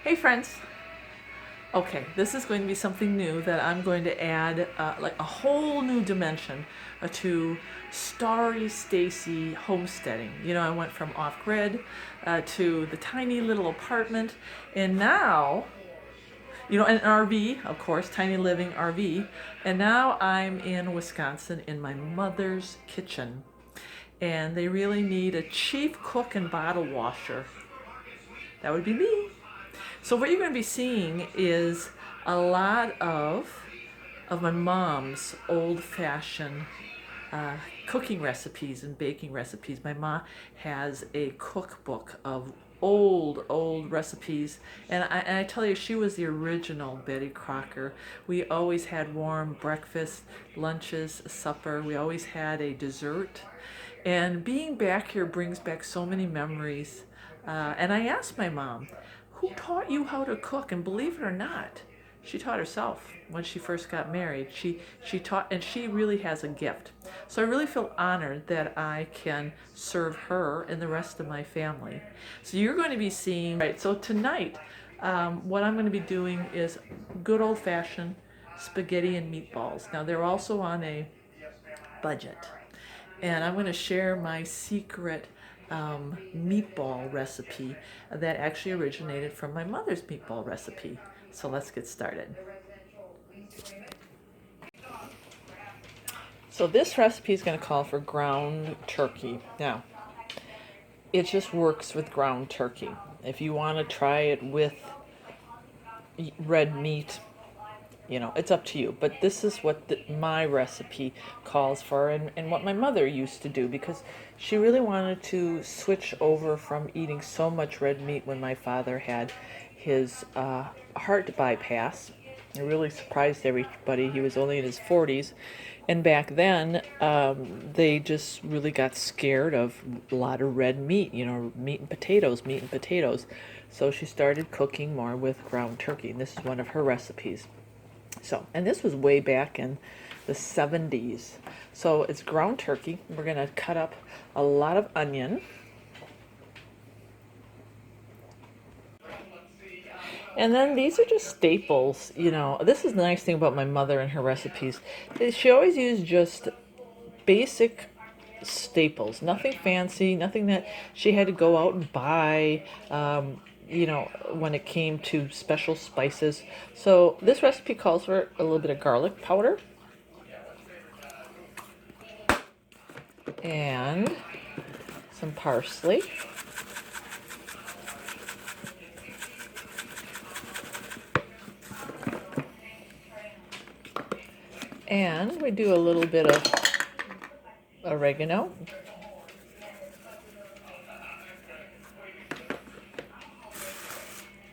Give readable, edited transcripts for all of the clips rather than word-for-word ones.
Hey friends. Okay, this is going to be something new that I'm going to add like a whole new dimension to Starry Stacey homesteading. You know, I went from off-grid to the tiny little apartment, and now, you know, an RV, of course, tiny living RV, and now I'm in Wisconsin in my mother's kitchen. And they really need a chief cook and bottle washer. That would be me. So what you're going to be seeing is a lot of my mom's old-fashioned cooking recipes and baking recipes. My mom has a cookbook of old recipes, and I tell you, she was the original Betty Crocker. We always had warm breakfast, lunches, supper. We always had a dessert, and being back here brings back so many memories. And I asked my mom, who taught you how to cook? And believe it or not, she taught herself when she first got married. She taught, and she really has a gift. So I really feel honored that I can serve her and the rest of my family. So you're going to be seeing, right, so tonight, what I'm going to be doing is good old-fashioned spaghetti and meatballs. Now they're also on a budget. And I'm going to share my secret meatball recipe that actually originated from my mother's meatball recipe. So let's get started. So this recipe is going to call for ground turkey. Now, it just works with ground turkey. If you want to try it with red meat, you know, it's up to you. But this is what my recipe calls for, and what my mother used to do, because she really wanted to switch over from eating so much red meat when my father had his heart bypass. It really surprised everybody. He was only in his 40s. And back then, they just really got scared of a lot of red meat, you know, meat and potatoes. So she started cooking more with ground turkey, and this is one of her recipes. So, and this was way back in the 70s. So it's ground turkey. We're going to cut up a lot of onion. And then these are just staples, you know. This is the nice thing about my mother and her recipes. She always used just basic staples, nothing fancy, nothing that she had to go out and buy, you know, when it came to special spices. So this recipe calls for a little bit of garlic powder and some parsley. And we do a little bit of oregano.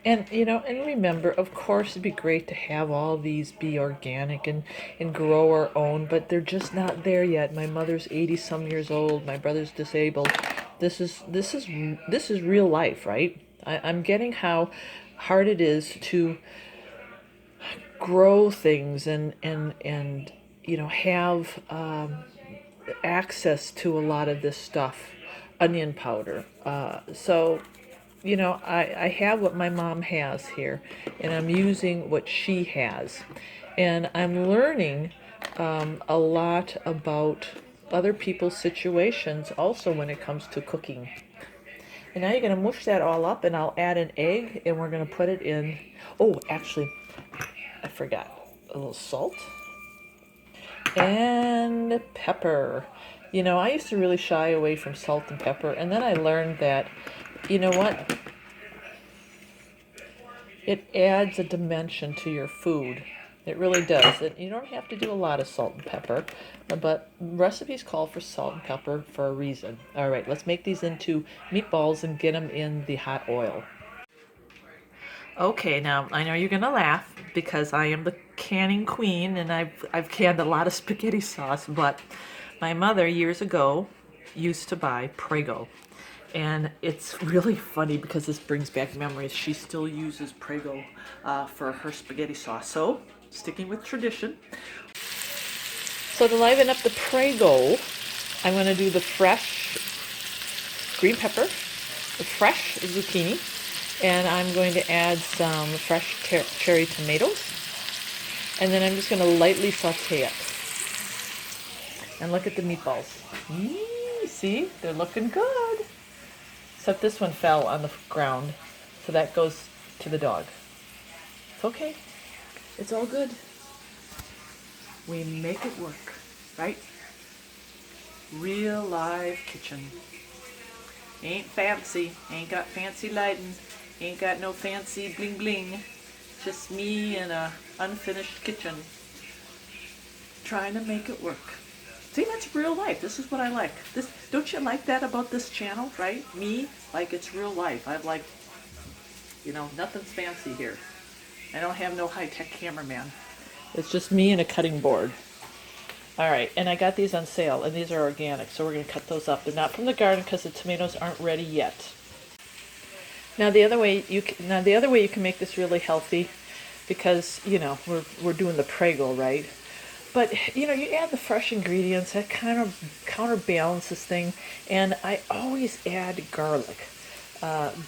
And, you know, and remember, of course, it'd be great to have all these be organic and grow our own, but they're just not there yet. My mother's 80-some years old. My brother's disabled. This is real life, right? I'm getting how hard it is to grow things and you know, have access to a lot of this stuff, onion powder. So, you know, I have what my mom has here, and I'm using what she has. And I'm learning a lot about other people's situations also when it comes to cooking. And now you're going to mush that all up, and I'll add an egg, and we're going to put it in. Oh, actually, I forgot. A little salt and pepper. You know, I used to really shy away from salt and pepper, and then I learned that, you know what? It adds a dimension to your food. It really does. You don't have to do a lot of salt and pepper, but recipes call for salt and pepper for a reason. All right, let's make these into meatballs and get them in the hot oil. Okay, now I know you're gonna laugh because I am the canning queen, and I've canned a lot of spaghetti sauce, but my mother years ago used to buy Prego. And it's really funny because this brings back memories. She still uses Prego for her spaghetti sauce. So, sticking with tradition. So to liven up the Prego, I'm going to do the fresh green pepper, the fresh zucchini, And I'm going to add some fresh cherry tomatoes. And then I'm just going to lightly saute it. And look at the meatballs. See, they're looking good. Except this one fell on the ground, so that goes to the dog. It's okay. It's all good. We make it work, right? Real live kitchen. Ain't fancy. Ain't got fancy lighting. Ain't got no fancy bling bling. Just me in a unfinished kitchen trying to make it work. See, that's real life. This is what I like. This, don't you like that about this channel, right? Me, like it's real life. I'm like, you know, nothing's fancy here. I don't have no high-tech cameraman. It's just me and a cutting board. All right, and I got these on sale, and these are organic, so we're going to cut those up. They're not from the garden because the tomatoes aren't ready yet. Now the other way you can make this really healthy, because you know we're doing the Prego, right? But you know, you add the fresh ingredients, that kind of counterbalances thing. And I always add garlic.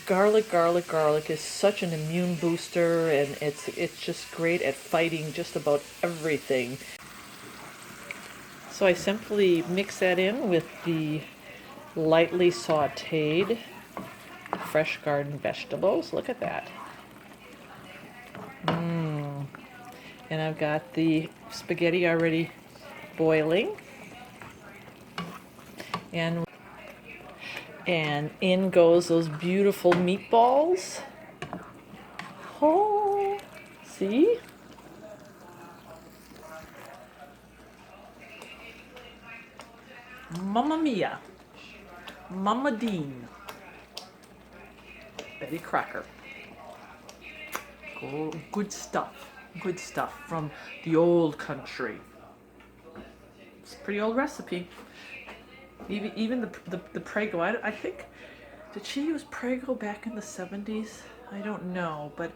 Garlic is such an immune booster, and it's just great at fighting just about everything. So I simply mix that in with the lightly sauteed fresh garden vegetables. Look at that. And I've got the spaghetti already boiling. And in goes those beautiful meatballs. Oh, see? Mamma mia. Mama Dean. Betty Crocker. Good stuff. Good stuff from the old country. It's a pretty old recipe. Even the Prego, I think, did she use Prego back in the 70s? I don't know, but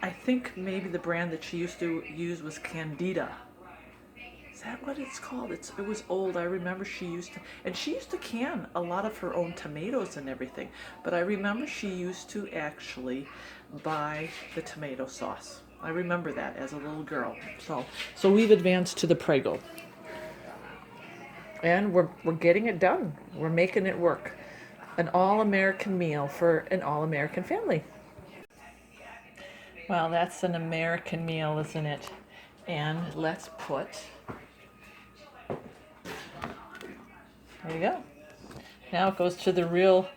I think maybe the brand that she used to use was Candida. Is that what it's called? It was old. I remember she used to can a lot of her own tomatoes and everything, but I remember she used to actually buy the tomato sauce. I remember that as a little girl. So we've advanced to the Prego. And we're getting it done. We're making it work. An all-American meal for an all-American family. Well, that's an American meal, isn't it? And let's put, there you go. Now it goes to the real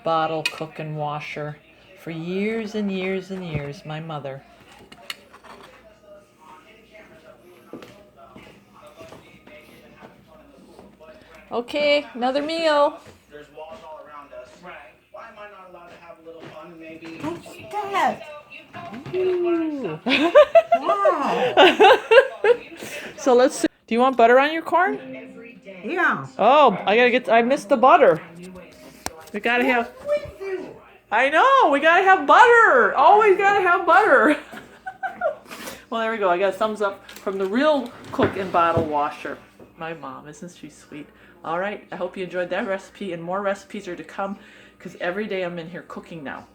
bottle cook and washer for years and years and years, my mother. Okay, another meal. There's walls all around us. Right. Why am I not allowed to have a little fun? Maybe. Wow. So let's see. Do you want butter on your corn? Yeah. Oh, I missed the butter. We gotta have, I know, we gotta have butter. Always gotta have butter. Well, there we go. I got a thumbs up from the real cook and bottle washer. My mom, isn't she sweet? All right, I hope you enjoyed that recipe, and more recipes are to come because every day I'm in here cooking now.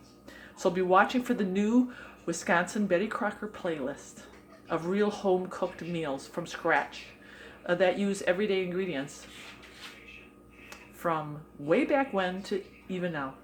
So be watching for the new Wisconsin Betty Crocker playlist of real home-cooked meals from scratch that use everyday ingredients from way back when to even now.